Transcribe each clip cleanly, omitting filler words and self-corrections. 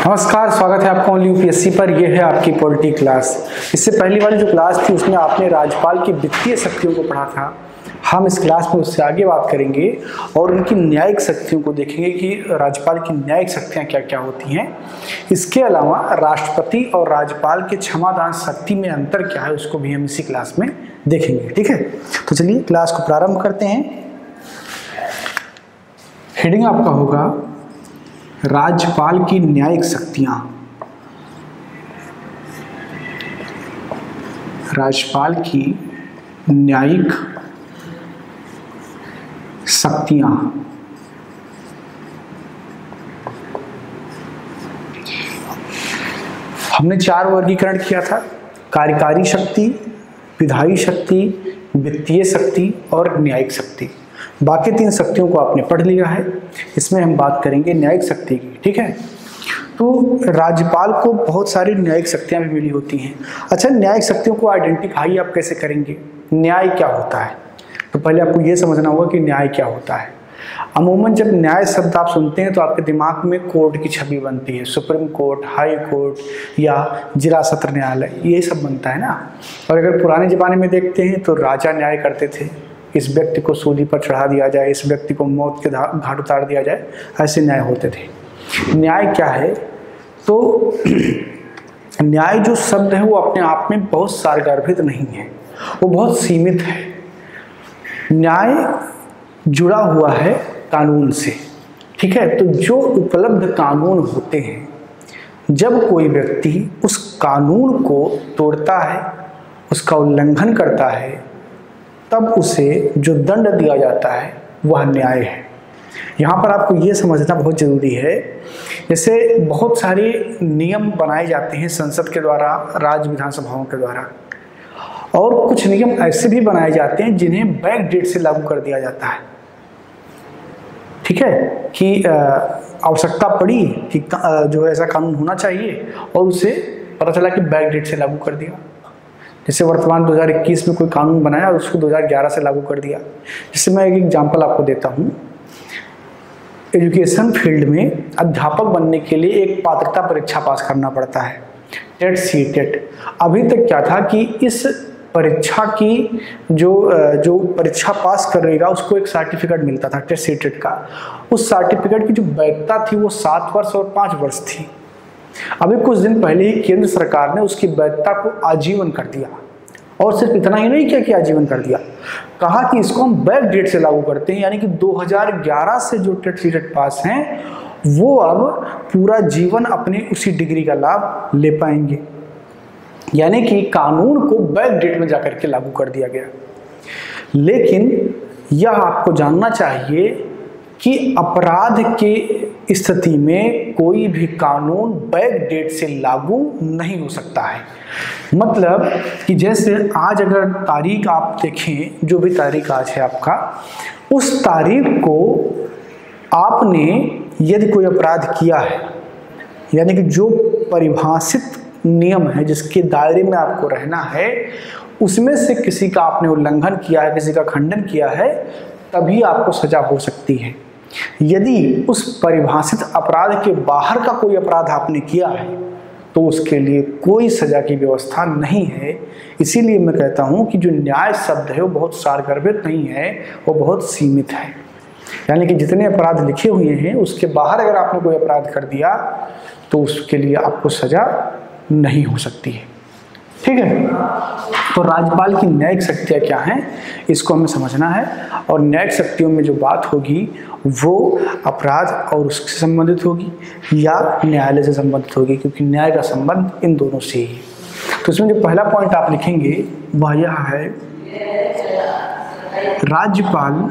नमस्कार, स्वागत है आपका ओनली यूपीएससी पर। यह है आपकी पॉलिटी क्लास। इससे पहली वाली जो क्लास थी उसमें आपने राज्यपाल की वित्तीय शक्तियों को पढ़ा था। हम इस क्लास में उससे आगे बात करेंगे और उनकी न्यायिक शक्तियों को देखेंगे कि राज्यपाल की न्यायिक शक्तियाँ क्या क्या होती हैं। इसके अलावा राष्ट्रपति और राज्यपाल के क्षमादान शक्ति में अंतर क्या है उसको भी हम इसी क्लास में देखेंगे। ठीक है, तो चलिए क्लास को प्रारंभ करते हैं। हेडिंग आपका होगा राज्यपाल की न्यायिक शक्तियां। राज्यपाल की न्यायिक शक्तियां। हमने 4 वर्गीकरण किया था: कार्यकारी शक्ति, विधायी शक्ति, वित्तीय शक्ति और न्यायिक शक्ति। बाकी 3 शक्तियों को आपने पढ़ लिया है। इसमें हम बात करेंगे न्यायिक शक्ति की। ठीक है, तो राज्यपाल को बहुत सारी न्यायिक शक्तियां भी मिली होती हैं। अच्छा, न्यायिक शक्तियों को आइडेंटिफाई आप कैसे करेंगे? न्याय क्या होता है? तो पहले आपको यह समझना होगा कि न्याय क्या होता है। अमूमन जब न्याय शब्द आप सुनते हैं तो आपके दिमाग में कोर्ट की छवि बनती है। सुप्रीम कोर्ट, हाई कोर्ट या जिला सत्र न्यायालय, ये सब बनता है ना। और अगर पुराने ज़माने में देखते हैं तो राजा न्याय करते थे। इस व्यक्ति को सूली पर चढ़ा दिया जाए, इस व्यक्ति को मौत के घाट उतार दिया जाए, ऐसे न्याय होते थे। न्याय क्या है? तो न्याय जो शब्द है वो अपने आप में बहुत सारगर्भित नहीं है, वो बहुत सीमित है। न्याय जुड़ा हुआ है कानून से। ठीक है, तो जो उपलब्ध कानून होते हैं, जब कोई व्यक्ति उस कानून को तोड़ता है, उसका उल्लंघन करता है, तब उसे जो दंड दिया जाता है वह न्याय है। यहाँ पर आपको ये समझना बहुत ज़रूरी है। जैसे बहुत सारे नियम बनाए जाते हैं संसद के द्वारा, राज्य विधानसभाओं के द्वारा, और कुछ नियम ऐसे भी बनाए जाते हैं जिन्हें बैक डेट से लागू कर दिया जाता है। ठीक है, कि आवश्यकता पड़ी कि जो ऐसा कानून होना चाहिए और उसे पता चला कि बैक डेट से लागू कर दिया। जैसे वर्तमान 2021 में कोई कानून बनाया और उसको 2011 से लागू कर दिया। जैसे मैं एक एग्जांपल आपको देता हूँ। एजुकेशन फील्ड में अध्यापक बनने के लिए एक पात्रता परीक्षा पास करना पड़ता है, टेट सी टेट। अभी तक क्या था कि इस परीक्षा की जो परीक्षा पास करेगा उसको एक सर्टिफिकेट मिलता था, टेट सी टेट का। उस सर्टिफिकेट की जो वैधता थी वो 7 वर्ष और 5 वर्ष थी। अभी कुछ दिन पहले ही केंद्र सरकार ने उसकी वैधता को आजीवन कर दिया, और सिर्फ इतना ही नहीं किया कि आजीवन कर दिया, कहा कि इसको हम बैक डेट से लागू करते हैं। यानी कि 2011 से जो टेट सी टेट पास हैं वो अब पूरा जीवन अपने उसी डिग्री का लाभ ले पाएंगे। यानी कि कानून को बैक डेट में जाकर के लागू कर दिया गया। लेकिन यह आपको जानना चाहिए कि अपराध के स्थिति में कोई भी कानून बैक डेट से लागू नहीं हो सकता है। मतलब कि जैसे आज अगर तारीख आप देखें, जो भी तारीख आज है आपका, उस तारीख को आपने यदि कोई अपराध किया है, यानी कि जो परिभाषित नियम है जिसके दायरे में आपको रहना है, उसमें से किसी का आपने उल्लंघन किया है, किसी का खंडन किया है, तभी आपको सजा हो सकती है। यदि उस परिभाषित अपराध के बाहर का कोई अपराध आपने किया है तो उसके लिए कोई सजा की व्यवस्था नहीं है। इसीलिए मैं कहता हूं कि जो न्याय शब्द है वो बहुत सारगर्भित नहीं है, वो बहुत सीमित है। यानी कि जितने अपराध लिखे हुए हैं उसके बाहर अगर आपने कोई अपराध कर दिया तो उसके लिए आपको सजा नहीं हो सकती है। ठीक है, तो राज्यपाल की न्यायिक शक्तियाँ क्या हैं इसको हमें समझना है। और न्यायिक शक्तियों में जो बात होगी वो अपराध और उससे संबंधित होगी या न्यायालय से संबंधित होगी, क्योंकि न्याय का संबंध इन दोनों से ही। तो इसमें जो पहला पॉइंट आप लिखेंगे वह यह है: राज्यपाल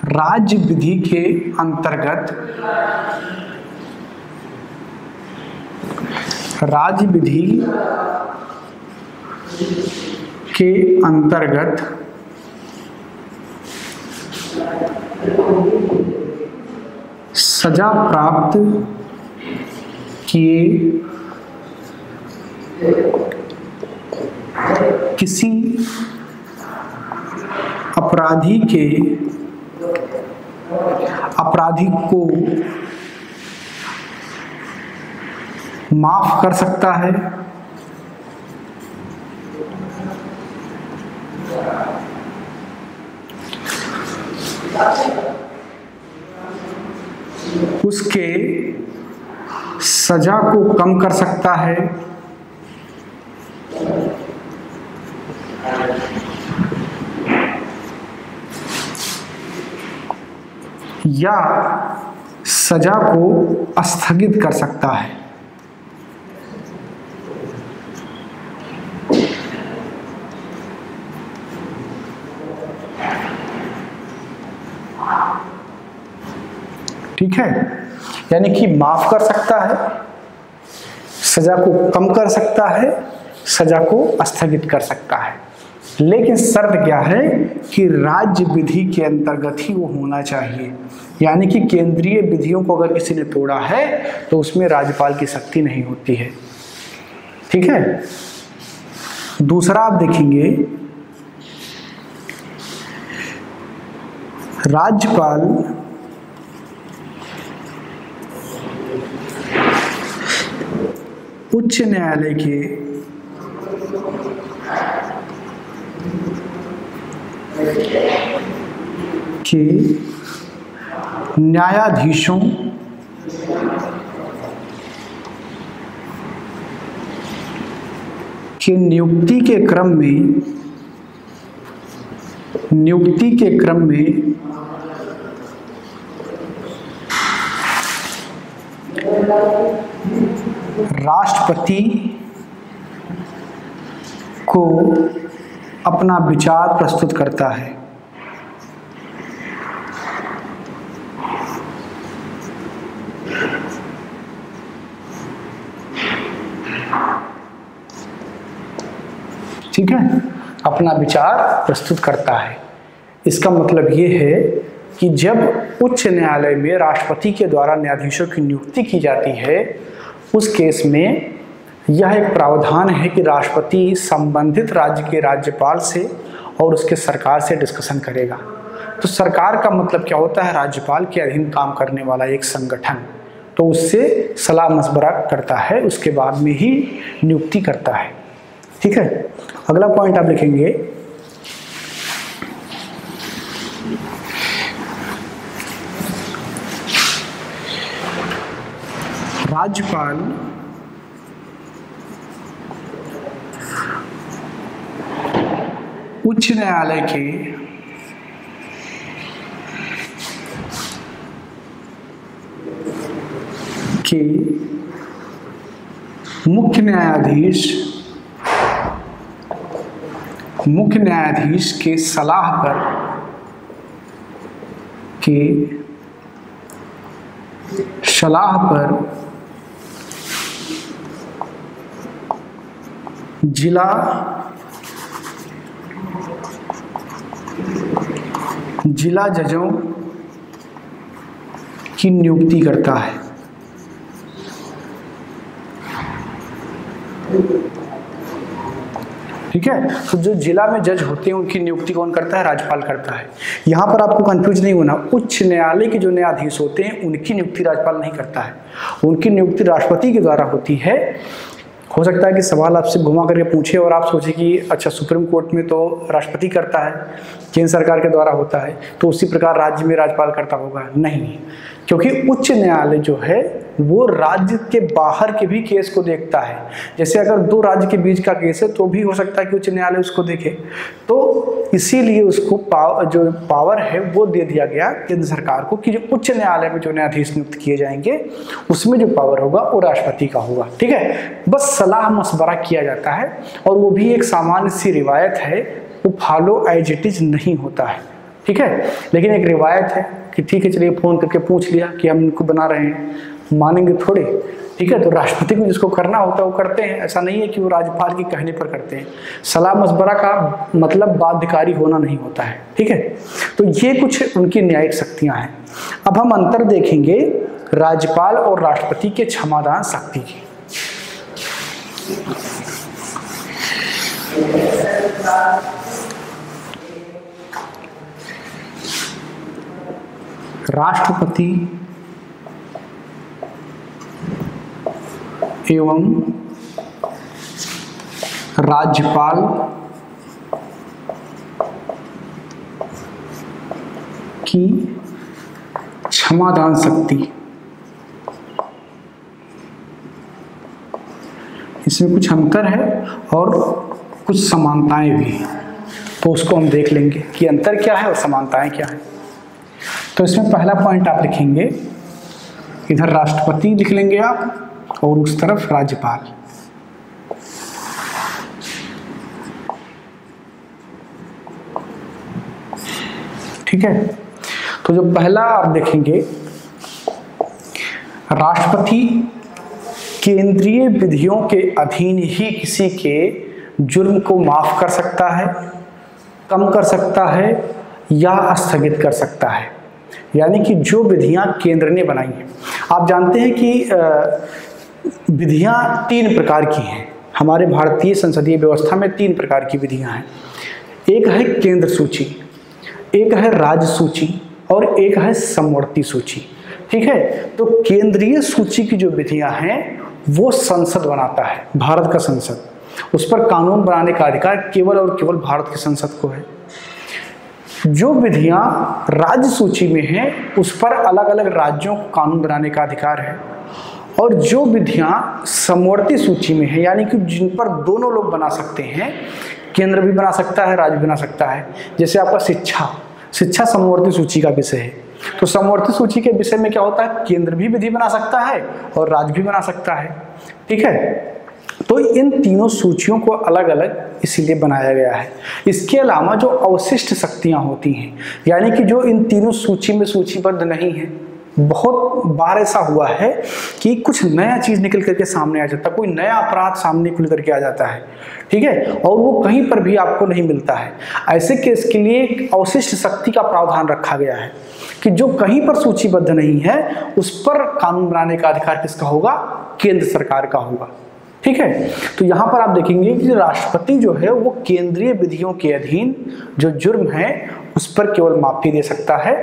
राज्य विधि के अंतर्गत राज्य विधि के अंतर्गत सजा प्राप्त किए किसी अपराधी के अपराधी को माफ कर सकता है, उसके सजा को कम कर सकता है, या सजा को स्थगित कर सकता है। ठीक है, यानी कि माफ कर सकता है, सजा को कम कर सकता है, सजा को स्थगित कर सकता है। लेकिन शर्त क्या है कि राज्य विधि के अंतर्गत ही वो होना चाहिए, यानी कि केंद्रीय विधियों को अगर किसी ने तोड़ा है तो उसमें राज्यपाल की शक्ति नहीं होती है। ठीक है, दूसरा आप देखेंगे, राज्यपाल उच्च न्यायालय के न्यायाधीशों की नियुक्ति के क्रम में राष्ट्रपति को अपना विचार प्रस्तुत करता है। ठीक है, अपना विचार प्रस्तुत करता है। इसका मतलब ये है कि जब उच्च न्यायालय में राष्ट्रपति के द्वारा न्यायाधीशों की नियुक्ति की जाती है, उस केस में यह एक प्रावधान है कि राष्ट्रपति संबंधित राज्य के राज्यपाल से और उसके सरकार से डिस्कशन करेगा। तो सरकार का मतलब क्या होता है? राज्यपाल के अधीन काम करने वाला एक संगठन, तो उससे सलाह मशवरा करता है, उसके बाद में ही नियुक्ति करता है। ठीक है, अगला पॉइंट आप लिखेंगे, राज्यपाल उच्च न्यायालय के मुख्य न्यायाधीश के सलाह पर जिला जजों की नियुक्ति करता है। ठीक है, तो जो जिला में जज होते हैं उनकी नियुक्ति कौन करता है? राज्यपाल करता है। यहां पर आपको कंफ्यूज नहीं होना, उच्च न्यायालय के जो न्यायाधीश होते हैं उनकी नियुक्ति राज्यपाल नहीं करता है, उनकी नियुक्ति राष्ट्रपति के द्वारा होती है। हो सकता है कि सवाल आपसे घुमा करके पूछे और आप सोचे कि अच्छा सुप्रीम कोर्ट में तो राष्ट्रपति करता है, केंद्र सरकार के द्वारा होता है, तो उसी प्रकार राज्य में राज्यपाल करता होगा। नहीं, क्योंकि उच्च न्यायालय जो है वो राज्य के बाहर के भी केस को देखता है। जैसे अगर दो राज्य के बीच का केस है तो भी हो सकता है कि उच्च न्यायालय उसको देखे, तो इसीलिए उसको जो पावर है वो दे दिया गया केंद्र सरकार को कि जो उच्च न्यायालय में जो न्यायाधीश नियुक्त किए जाएंगे उसमें जो पावर होगा वो राष्ट्रपति का होगा। ठीक है, बस सलाह मशवरा किया जाता है और वो भी एक सामान्य सी रिवायत है, वो फॉलो एज इट इज नहीं होता है। ठीक है, लेकिन एक रिवायत है कि ठीक है चलिए फोन करके पूछ लिया कि हम इनको बना रहे हैं, मानेंगे थोड़े। ठीक है, तो राष्ट्रपति को जिसको करना होता है वो करते हैं, ऐसा नहीं है कि वो राज्यपाल के कहने पर करते हैं। सलाह मशवरा का मतलब बाध्यकारी होना नहीं होता है। ठीक है, तो ये कुछ उनकी न्यायिक शक्तियां हैं। अब हम अंतर देखेंगे राज्यपाल और राष्ट्रपति के क्षमादान शक्ति की। राष्ट्रपति एवं राज्यपाल की क्षमादान शक्ति। इसमें कुछ अंतर है और कुछ समानताएं भी हैं, तो उसको हम देख लेंगे कि अंतर क्या है और समानताएं क्या है। तो इसमें पहला पॉइंट आप लिखेंगे, इधर राष्ट्रपति लिख लेंगे आप और उस तरफ राज्यपाल। ठीक है, तो जो पहला आप देखेंगे, राष्ट्रपति केंद्रीय विधियों के अधीन ही किसी के जुर्म को माफ कर सकता है, कम कर सकता है या स्थगित कर सकता है। यानी कि जो विधियां केंद्र ने बनाई हैं, आप जानते हैं कि विधियां 3 प्रकार की हैं। हमारे भारतीय संसदीय व्यवस्था में 3 प्रकार की विधियां हैं। एक है केंद्र सूची, एक है राज्य सूची और एक है समवर्ती सूची। ठीक है, तो केंद्रीय सूची की जो विधियां हैं वो संसद बनाता है, भारत का संसद। उस पर कानून बनाने का अधिकार केवल और केवल भारत की संसद को है। जो विधियां राज्य सूची में हैं उस पर अलग अलग राज्यों को कानून बनाने का अधिकार है, और जो विधियां समवर्ती सूची में है, यानी कि जिन पर दोनों लोग बना सकते हैं, केंद्र भी बना सकता है, राज्य भी बना सकता है। जैसे आपका शिक्षा समवर्ती सूची का विषय है, तो समवर्ती सूची के विषय में क्या होता है, केंद्र भी विधि बना सकता है और राज्य भी बना सकता है। ठीक है, तो इन तीनों सूचियों को अलग अलग इसीलिए बनाया गया है। इसके अलावा जो अवशिष्ट शक्तियां होती हैं, यानी कि जो इन तीनों सूची में सूचीबद्ध नहीं है, बहुत बार ऐसा हुआ है कि कुछ नया चीज निकल करके सामने आ जाता है, कोई नया अपराध सामने खुल करके आ जाता है। ठीक है, और वो कहीं पर भी आपको नहीं मिलता है। ऐसे केस के लिए एक अवशिष्ट शक्ति का प्रावधान रखा गया है कि जो कहीं पर सूचीबद्ध नहीं है उस पर कानून बनाने का अधिकार किसका होगा, केंद्र सरकार का होगा। ठीक है, तो यहां पर आप देखेंगे कि राष्ट्रपति जो है वो केंद्रीय विधियों के अधीन जो जुर्म है उस पर केवल माफी दे सकता है,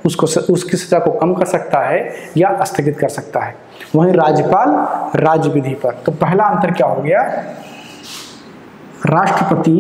उसकी सजा को कम कर सकता है या स्थगित कर सकता है। वहीं राज्यपाल राज्य विधि पर। तो पहला अंतर क्या हो गया, राष्ट्रपति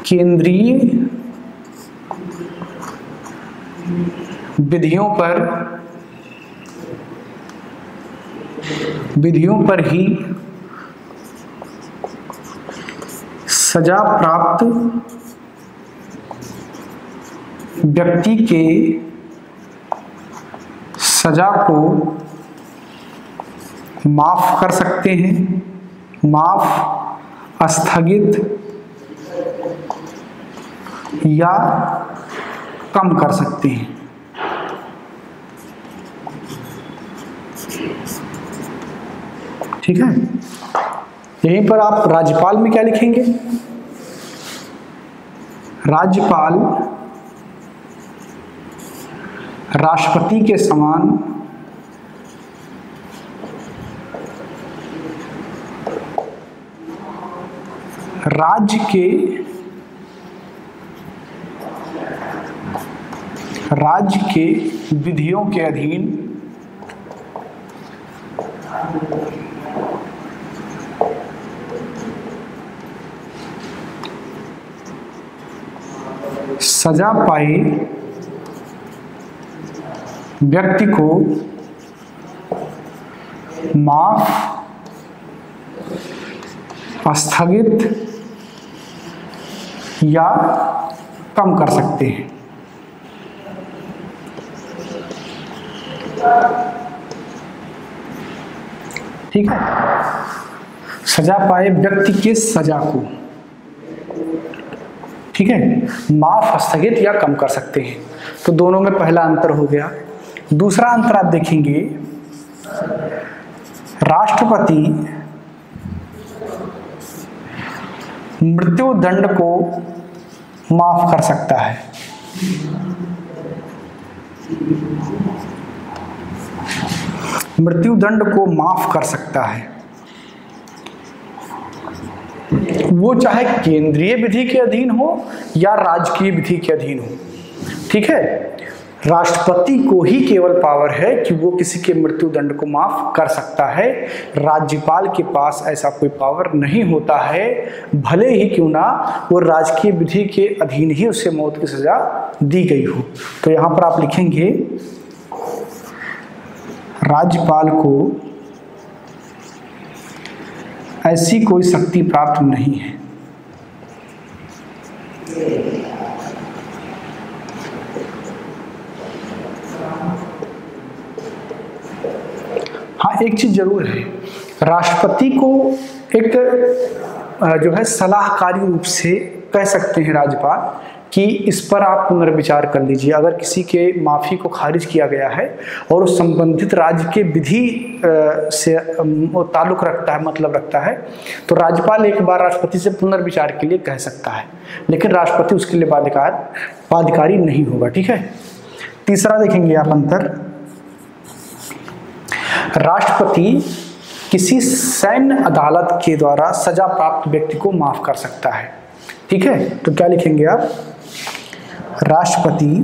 केंद्रीय विधियों पर ही सजा प्राप्त व्यक्ति के सजा को माफ कर सकते हैं, स्थगित या कम कर सकते हैं। ठीक है, यहीं पर आप राज्यपाल में क्या लिखेंगे, राज्यपाल राष्ट्रपति के समान राज्य के विधियों के अधीन सजा पाए व्यक्ति को माफ, स्थगित या कम कर सकते हैं। ठीक है, सजा पाए व्यक्ति के सजा को, ठीक है, माफ, स्थगित या कम कर सकते हैं। तो दोनों में पहला अंतर हो गया। दूसरा अंतर आप देखेंगे, राष्ट्रपति मृत्यु दंड को माफ कर सकता है। मृत्यु दंड को माफ कर सकता है। वो चाहे केंद्रीय विधि के अधीन हो या राजकीय विधि के अधीन हो। ठीक है, राष्ट्रपति को ही केवल पावर है कि वो किसी के मृत्यु दंड को माफ कर सकता है। राज्यपाल के पास ऐसा कोई पावर नहीं होता है, भले ही क्यों ना वो राजकीय विधि के अधीन ही उसे मौत की सजा दी गई हो। तो यहाँ पर आप लिखेंगे राज्यपाल को ऐसी कोई शक्ति प्राप्त नहीं है। हाँ, एक चीज जरूर है, राष्ट्रपति को एक जो है सलाहकारी रूप से कह सकते हैं राज्यपाल कि इस पर आप पुनर्विचार कर लीजिए। अगर किसी के माफी को खारिज किया गया है और उस संबंधित राज्य के विधि से ताल्लुक रखता है, मतलब रखता है, तो राज्यपाल एक बार राष्ट्रपति से पुनर्विचार के लिए कह सकता है, लेकिन राष्ट्रपति उसके लिए बाध्यकारी नहीं होगा। ठीक है, तीसरा देखेंगे आप अंतर, राष्ट्रपति किसी सैन्य अदालत के द्वारा सजा प्राप्त व्यक्ति को माफ कर सकता है। ठीक है, तो क्या लिखेंगे आप, राष्ट्रपति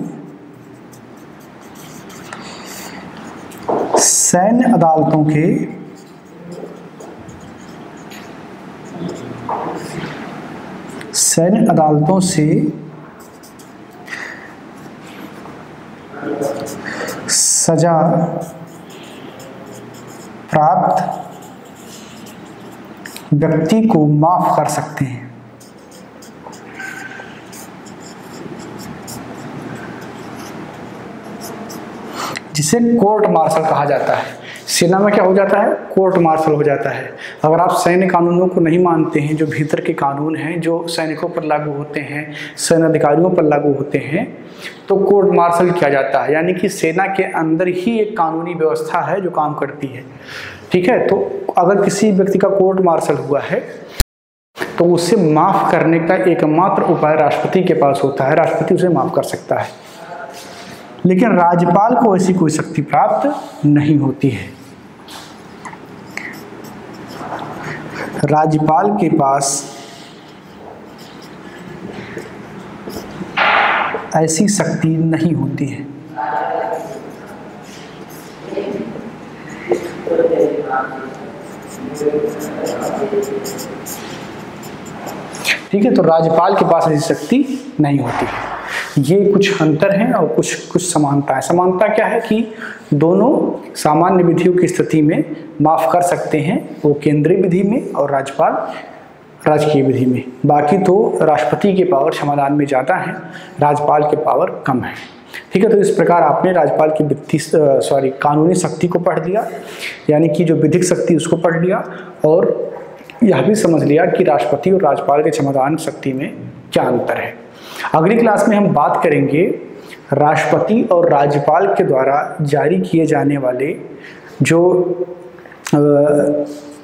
सैन्य अदालतों से सजा प्राप्त व्यक्ति को माफ कर सकते हैं। जिसे कोर्ट मार्शल कहा जाता है। सेना में क्या हो जाता है, कोर्ट मार्शल हो जाता है। अगर आप सैन्य कानूनों को नहीं मानते हैं, जो भीतर के कानून हैं, जो सैनिकों पर लागू होते हैं, सैन्य अधिकारियों पर लागू होते हैं, तो कोर्ट मार्शल किया जाता है। यानी कि सेना के अंदर ही एक कानूनी व्यवस्था है जो काम करती है। ठीक है, तो अगर किसी व्यक्ति का कोर्ट मार्शल हुआ है तो उसे माफ करने का एकमात्र उपाय राष्ट्रपति के पास होता है, राष्ट्रपति उसे माफ कर सकता है। लेकिन राज्यपाल को ऐसी कोई शक्ति प्राप्त नहीं होती है। राज्यपाल के पास ऐसी शक्ति नहीं होती है। ठीक है, तो राज्यपाल के पास ऐसी शक्ति नहीं होती है। ये कुछ अंतर हैं और कुछ समानता है। समानता क्या है कि दोनों सामान्य विधियों की स्थिति में माफ कर सकते हैं, वो केंद्रीय विधि में और राज्यपाल राजकीय विधि में। बाकी तो राष्ट्रपति के पावर क्षमादान में ज़्यादा है, राज्यपाल के पावर कम है। ठीक है, तो इस प्रकार आपने राज्यपाल की कानूनी शक्ति को पढ़ लिया, यानी कि जो विधिक शक्ति उसको पढ़ लिया, और यह भी समझ लिया कि राष्ट्रपति और राज्यपाल के क्षमादान शक्ति में क्या अंतर है। अगली क्लास में हम बात करेंगे राष्ट्रपति और राज्यपाल के द्वारा जारी किए जाने वाले जो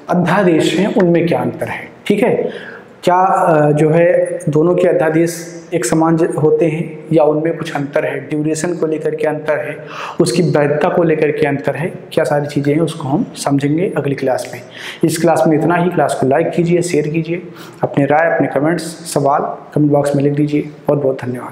अध्यादेश हैं उनमें क्या अंतर है। ठीक है, क्या जो है दोनों के अध्यादेश एक समान होते हैं या उनमें कुछ अंतर है, ड्यूरेशन को लेकर के अंतर है, उसकी वैधता को लेकर के अंतर है, क्या सारी चीज़ें हैं उसको हम समझेंगे अगली क्लास में। इस क्लास में इतना ही। क्लास को लाइक कीजिए, शेयर कीजिए, अपने राय, अपने कमेंट्स, सवाल कमेंट बॉक्स में लिख दीजिए। बहुत बहुत धन्यवाद।